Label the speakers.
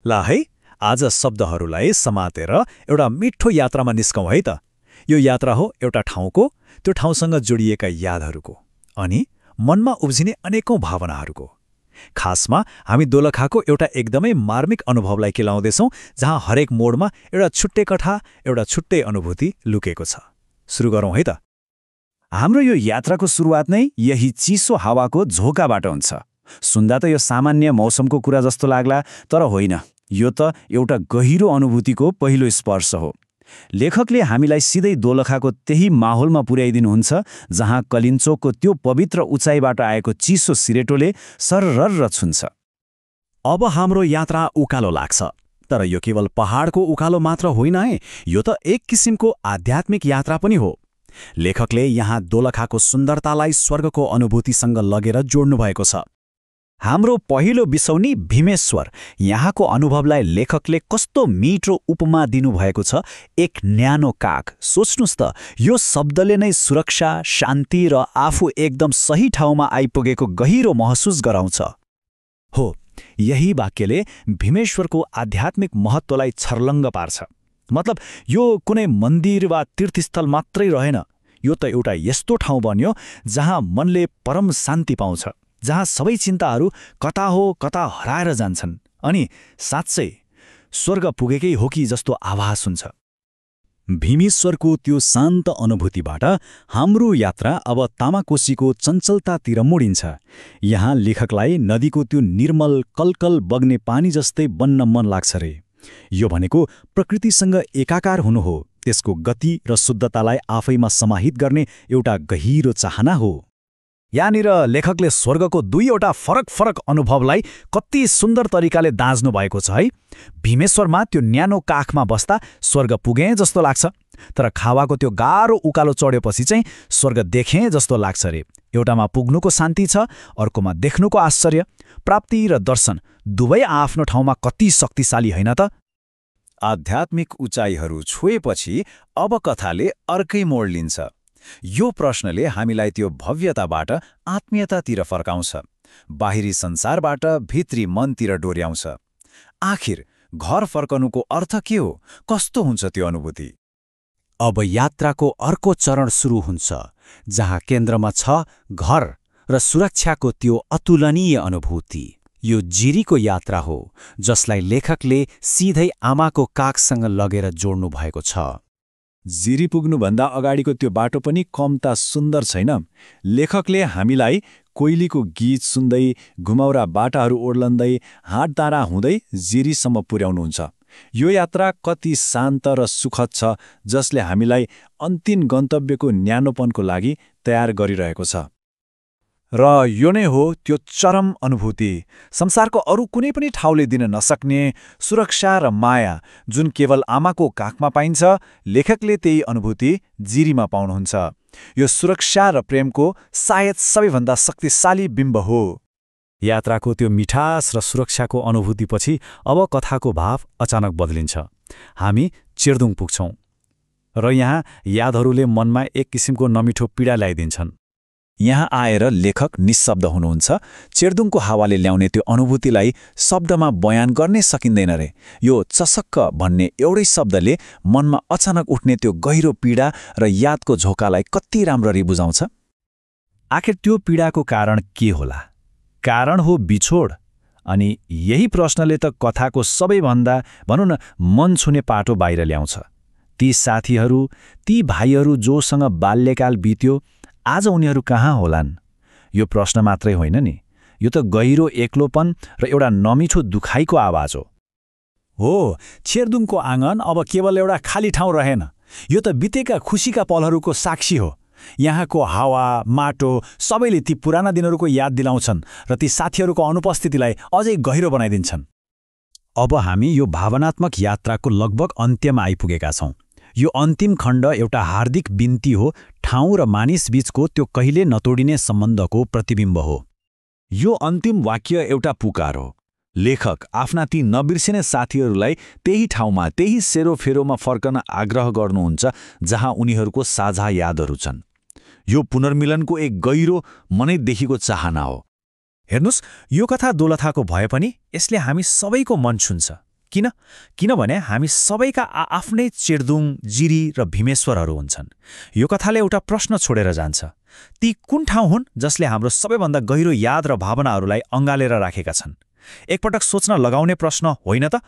Speaker 1: ला है, आज शब्दहरूलाई समातेर एउटा मिठो यात्रामा निस्कौँ है त। यो यात्रा हो एउटा ठाउँको, त्यो ठाउँसँग जोडिएका यादहरूको अनि मनमा उब्जिने अनेकौं भावनाहरूको। खासमा हामी दोलखाको एउटा एकदमै मार्मिक अनुभवलाई केलाउँदैछौँ, जहाँ हरेक मोडमा एउटा छुट्टै कथा, एउटा छुट्टै अनुभूति लुकेको छ। सुरु गरौँ है त।
Speaker 2: हाम्रो यो यात्राको सुरुवात नै यही चिसो हावाको झोकाबाट हुन्छ। सुन्दा त यो सामान्य मौसमको कुरा जस्तो लाग्ला, तर होइन, यो त एउटा गहिरो अनुभूतिको पहिलो स्पर्श हो। लेखकले हामीलाई सिधै दोलखाको त्यही माहौलमा पुर्याइदिनुहुन्छ, जहाँ कलिन्चोकको त्यो पवित्र उचाइबाट आएको चिसो सिरेटोले सररर छुन्छ।
Speaker 3: अब हाम्रो यात्रा उकालो लाग्छ, तर यो केवल पहाडको उकालो मात्र होइन है, यो त एक किसिमको आध्यात्मिक यात्रा पनि हो। लेखकले यहाँ दोलखाको सुन्दरतालाई स्वर्गको अनुभूतिसँग लगेर जोड्नु भएको छ।
Speaker 2: हाम्रो पहिलो बिसौनी भीमेश्वर, यहाँको अनुभवलाई लेखकले कस्तो मिठो उपमा दिनुभएको छ। एक न्यानो काग। सोच्नुस् त, यो शब्दले नै सुरक्षा, शान्ति र आफू एकदम सही ठाउँमा आइपुगेको गहिरो महसुस गराउँछ।
Speaker 1: हो, यही वाक्यले भीमेश्वरको आध्यात्मिक महत्त्वलाई छर्लङ्ग पार्छ। मतलब यो कुनै मन्दिर वा तीर्थस्थल मात्रै रहेन, यो त एउटा यस्तो ठाउँ बन्यो जहाँ मनले परम शान्ति पाउँछ, जहाँ सबै चिन्ताहरू कता हो कता हराएर जान्छन् अनि साँच्चै स्वर्ग पुगेकै हो कि जस्तो आभास हुन्छ।
Speaker 3: भीमेश्वरको त्यो शान्त अनुभूतिबाट हाम्रो यात्रा अब तामाकोसीको चञ्चलतातिर मोडिन्छ। यहाँ लेखकलाई नदीको त्यो निर्मल कलकल बग्ने पानी जस्तै बन्न मन लाग्छ रे। यो भनेको प्रकृतिसँग एकाकार हुनु हो, त्यसको गति र शुद्धतालाई आफैमा समाहित गर्ने एउटा गहिरो चाहना हो।
Speaker 1: यहाँनिर लेखकले स्वर्गको दुईवटा फरक फरक अनुभवलाई कति सुन्दर तरिकाले दाँज्नु भएको छ है। भीमेश्वरमा त्यो न्यानो काखमा बस्दा स्वर्ग पुगेँ जस्तो लाग्छ, तर खावाको त्यो गाह्रो उकालो चढेपछि चाहिँ स्वर्ग देखेँ जस्तो लाग्छ रे। एउटामा पुग्नुको शान्ति छ, अर्कोमा देख्नुको आश्चर्य। प्राप्ति र दर्शन दुवै आफ्नो ठाउँमा कति शक्तिशाली होइन त।
Speaker 2: आध्यात्मिक उचाइहरू छोएपछि अब कथाले अर्कै मोड लिन्छ। यो प्रश्नले हामीलाई त्यो भव्यताबाट आत्मीयतातिर फर्काउँछ, बाहिरी संसारबाट भित्री मनतिर डोर्याउँछ। आखिर घर फर्कनुको अर्थ के हो? कस्तो हुन्छ त्यो अनुभूति?
Speaker 3: अब यात्राको अर्को चरण सुरु हुन्छ, जहाँ केन्द्रमा छ घर र सुरक्षाको त्यो अतुलनीय अनुभूति। यो जिरीको यात्रा हो, जसलाई लेखकले सिधै आमाको काखसँग लगेर जोड्नु भएको छ।
Speaker 2: जिरी पुग्नुभन्दा अगाडिको त्यो बाटो पनि कम्ता सुन्दर छैन। लेखकले हामीलाई कोइलीको गीत सुन्दै, घुमाउरा बाटाहरू ओर्लन्दै, हाटदारा हुँदै जिरीसम्म पुर्याउनुहुन्छ। यो यात्रा कति शान्त र सुखद छ, जसले हामीलाई अन्तिम गन्तव्यको न्यानोपनको लागि तयार गरिरहेको छ।
Speaker 1: र यो नै हो त्यो चरम अनुभूति, संसारको अरू कुनै पनि ठाउँले दिन नसक्ने सुरक्षा र माया, जुन केवल आमाको काखमा पाइन्छ। लेखकले त्यही अनुभूति जिरीमा पाउनुहुन्छ। यो सुरक्षा र प्रेमको सायद सबैभन्दा शक्तिशाली बिम्ब हो।
Speaker 3: यात्राको त्यो मिठास र सुरक्षाको अनुभूतिपछि अब कथाको भाव अचानक बदलिन्छ। हामी चेर्दुङ पुग्छौँ र यहाँ यादहरूले मनमा एक किसिमको नमिठो पीडा ल्याइदिन्छन्।
Speaker 2: यहाँ आएर लेखक निशब्द हुनुहुन्छ। चेर्दुङको हावाले ल्याउने त्यो अनुभूतिलाई शब्दमा बयान गर्नै सकिँदैन रे। यो चसक्क भन्ने एउटै शब्दले मनमा अचानक उठ्ने त्यो गहिरो पीडा र यादको झोकालाई कति राम्ररी बुझाउँछ।
Speaker 3: आखिर त्यो पीडाको कारण के होला? कारण हो बिछोड। अनि यही प्रश्नले त कथाको सबैभन्दा भनौँ न मन छुने पाटो बाहिर ल्याउँछ। ती साथीहरू, ती भाइहरू जोसँग बाल्यकाल बित्यो, आज उनीहरू कहाँ होलान्? यो प्रश्न मात्रै होइन नि, यो त गहिरो एक्लोपन र एउटा नमिठो दुखाइको आवाज हो।
Speaker 1: चेर्दुङको आँगन अब केवल एउटा खाली ठाउँ रहेन, यो त बितेका खुसीका पलहरूको साक्षी हो। यहाँको हावा, माटो सबैले ती पुराना दिनहरूको याद दिलाउँछन् र ती साथीहरूको अनुपस्थितिलाई अझै गहिरो बनाइदिन्छन्।
Speaker 3: अब हामी यो भावनात्मक यात्राको लगभग अन्त्यमा आइपुगेका छौँ। यो अन्तिम खण्ड एउटा हार्दिक बिन्ती हो, ठाउँ र मानिस बीचको त्यो कहिले नतोडिने सम्बन्धको प्रतिबिम्ब हो।
Speaker 2: यो अन्तिम वाक्य एउटा पुकार हो। लेखक आफ्ना ती नबिर्सिने साथीहरूलाई त्यही ठाउँमा, त्यही सेरोफेरोमा फर्कन आग्रह गर्नुहुन्छ जहाँ उनीहरूको साझा यादहरू छन्। यो पुनर्मिलनको एक गहिरो मनैदेखिको चाहना हो।
Speaker 1: हेर्नुस्, यो कथा दोलखाको भए पनि यसले हामी सबैको मन छुन्छ।
Speaker 3: किन? किनभने हामी सबैका आफ्नै चेर्दुङ, जिरी र भीमेश्वरहरू हुन्छन्। यो कथाले एउटा प्रश्न छोडेर जान्छ। ती कुन ठाउँ हुन् जसले हाम्रो सबैभन्दा गहिरो याद र भावनाहरूलाई अँगालेर राखेका छन्? एकपटक सोच्न लगाउने प्रश्न होइन त?